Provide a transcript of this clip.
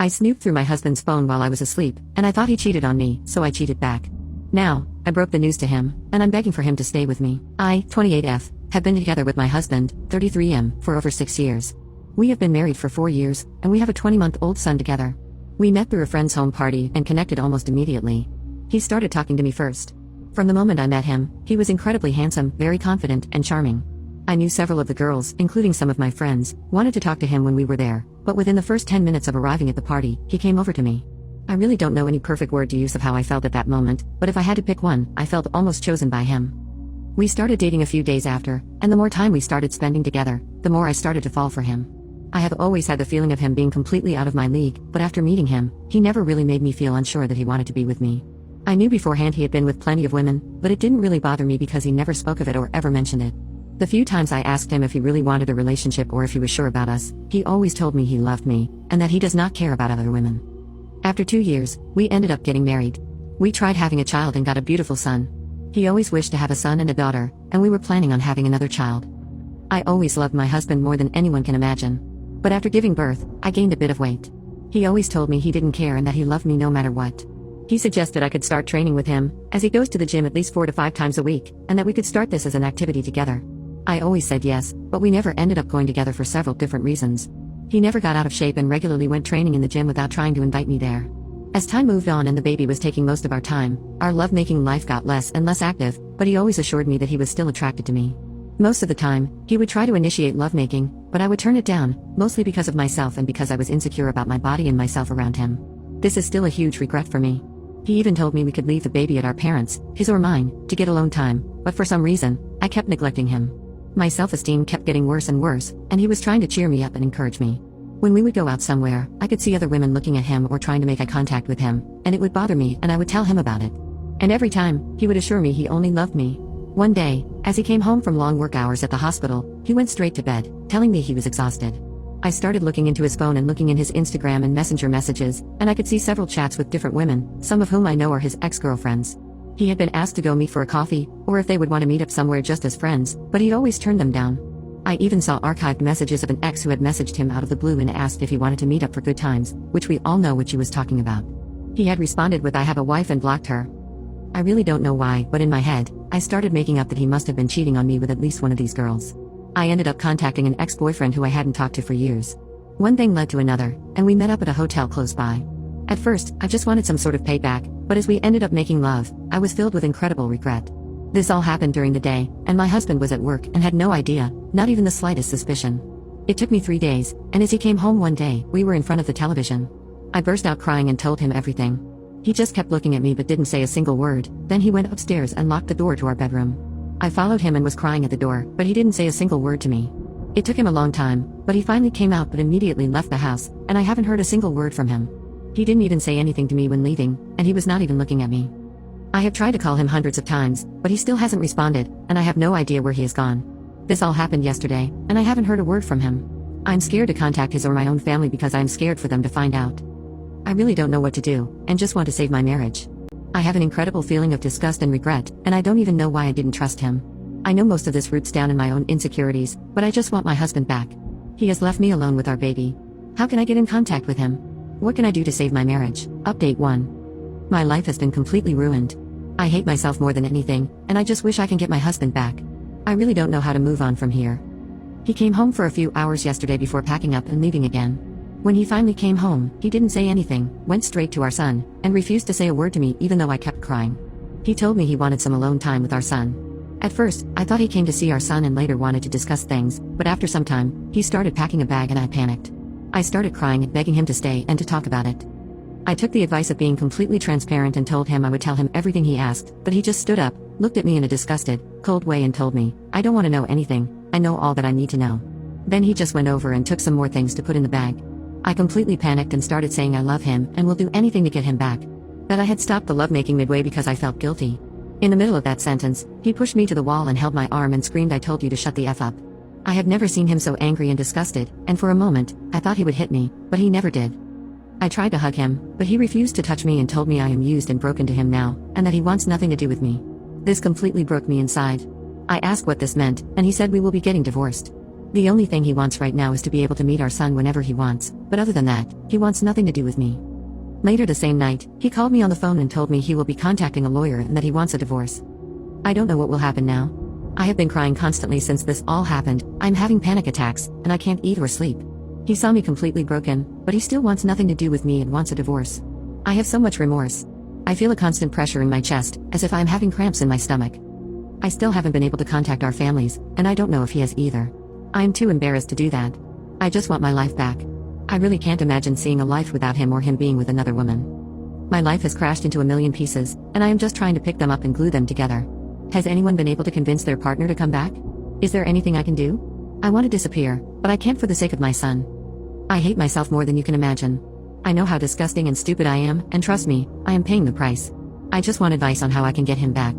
I snooped through my husband's phone while I was asleep, and I thought he cheated on me, so I cheated back. Now, I broke the news to him, and I'm begging for him to stay with me. I, 28F, have been together with my husband, 33M, for over 6 years. We have been married for 4 years, and we have a 20-month-old son together. We met through a friend's home party and connected almost immediately. He started talking to me first. From the moment I met him, he was incredibly handsome, very confident, and charming. I knew several of the girls, including some of my friends, wanted to talk to him when we were there, but within the first 10 minutes of arriving at the party, he came over to me. I really don't know any perfect word to use of how I felt at that moment, but if I had to pick one, I felt almost chosen by him. We started dating a few days after, and the more time we started spending together, the more I started to fall for him. I have always had the feeling of him being completely out of my league, but after meeting him, he never really made me feel unsure that he wanted to be with me. I knew beforehand he had been with plenty of women, but it didn't really bother me because he never spoke of it or ever mentioned it. The few times I asked him if he really wanted a relationship or if he was sure about us, he always told me he loved me, and that he does not care about other women. After 2 years, we ended up getting married. We tried having a child and got a beautiful son. He always wished to have a son and a daughter, and we were planning on having another child. I always loved my husband more than anyone can imagine. But after giving birth, I gained a bit of weight. He always told me he didn't care and that he loved me no matter what. He suggested I could start training with him, as he goes to the gym at least 4 to 5 times a week, and that we could start this as an activity together. I always said yes, but we never ended up going together for several different reasons. He never got out of shape and regularly went training in the gym without trying to invite me there. As time moved on and the baby was taking most of our time, our lovemaking life got less and less active, but he always assured me that he was still attracted to me. Most of the time, he would try to initiate lovemaking, but I would turn it down, mostly because of myself and because I was insecure about my body and myself around him. This is still a huge regret for me. He even told me we could leave the baby at our parents', his or mine, to get alone time, but for some reason, I kept neglecting him. My self-esteem kept getting worse and worse, and he was trying to cheer me up and encourage me. When we would go out somewhere, I could see other women looking at him or trying to make eye contact with him, and it would bother me and I would tell him about it. And every time, he would assure me he only loved me. One day, as he came home from long work hours at the hospital, he went straight to bed, telling me he was exhausted. I started looking into his phone and looking in his Instagram and Messenger messages, and I could see several chats with different women, some of whom I know are his ex-girlfriends. He had been asked to go meet for a coffee, or if they would want to meet up somewhere just as friends, but he'd always turned them down. I even saw archived messages of an ex who had messaged him out of the blue and asked if he wanted to meet up for good times, which we all know what she was talking about. He had responded with "I have a wife" and blocked her. I really don't know why, but in my head, I started making up that he must have been cheating on me with at least one of these girls. I ended up contacting an ex-boyfriend who I hadn't talked to for years. One thing led to another, and we met up at a hotel close by. At first, I just wanted some sort of payback, but as we ended up making love, I was filled with incredible regret. This all happened during the day, and my husband was at work and had no idea, not even the slightest suspicion. It took me 3 days, and as he came home one day, we were in front of the television. I burst out crying and told him everything. He just kept looking at me but didn't say a single word, then he went upstairs and locked the door to our bedroom. I followed him and was crying at the door, but he didn't say a single word to me. It took him a long time, but he finally came out but immediately left the house, and I haven't heard a single word from him. He didn't even say anything to me when leaving, and he was not even looking at me. I have tried to call him hundreds of times, but he still hasn't responded, and I have no idea where he has gone. This all happened yesterday, and I haven't heard a word from him. I'm scared to contact his or my own family because I'm scared for them to find out. I really don't know what to do, and just want to save my marriage. I have an incredible feeling of disgust and regret, and I don't even know why I didn't trust him. I know most of this roots down in my own insecurities, but I just want my husband back. He has left me alone with our baby. How can I get in contact with him? What can I do to save my marriage? Update 1. My life has been completely ruined. I hate myself more than anything, and I just wish I can get my husband back. I really don't know how to move on from here. He came home for a few hours yesterday before packing up and leaving again. When he finally came home, he didn't say anything, went straight to our son, and refused to say a word to me even though I kept crying. He told me he wanted some alone time with our son. At first, I thought he came to see our son and later wanted to discuss things, but after some time, he started packing a bag and I panicked. I started crying and begging him to stay and to talk about it. I took the advice of being completely transparent and told him I would tell him everything he asked, but he just stood up, looked at me in a disgusted, cold way and told me, "I don't want to know anything, I know all that I need to know." Then he just went over and took some more things to put in the bag. I completely panicked and started saying I love him and will do anything to get him back. That I had stopped the lovemaking midway because I felt guilty. In the middle of that sentence, he pushed me to the wall and held my arm and screamed, "I told you to shut the F up." I had never seen him so angry and disgusted, and for a moment, I thought he would hit me, but he never did. I tried to hug him, but he refused to touch me and told me I am used and broken to him now, and that he wants nothing to do with me. This completely broke me inside. I asked what this meant, and he said we will be getting divorced. The only thing he wants right now is to be able to meet our son whenever he wants, but other than that, he wants nothing to do with me. Later the same night, he called me on the phone and told me he will be contacting a lawyer and that he wants a divorce. I don't know what will happen now. I have been crying constantly since this all happened. I'm having panic attacks, and I can't eat or sleep. He saw me completely broken, but he still wants nothing to do with me and wants a divorce. I have so much remorse. I feel a constant pressure in my chest, as if I am having cramps in my stomach. I still haven't been able to contact our families, and I don't know if he has either. I am too embarrassed to do that. I just want my life back. I really can't imagine seeing a life without him or him being with another woman. My life has crashed into a million pieces, and I am just trying to pick them up and glue them together. Has anyone been able to convince their partner to come back? Is there anything I can do? I want to disappear, but I can't for the sake of my son. I hate myself more than you can imagine. I know how disgusting and stupid I am, and trust me, I am paying the price. I just want advice on how I can get him back.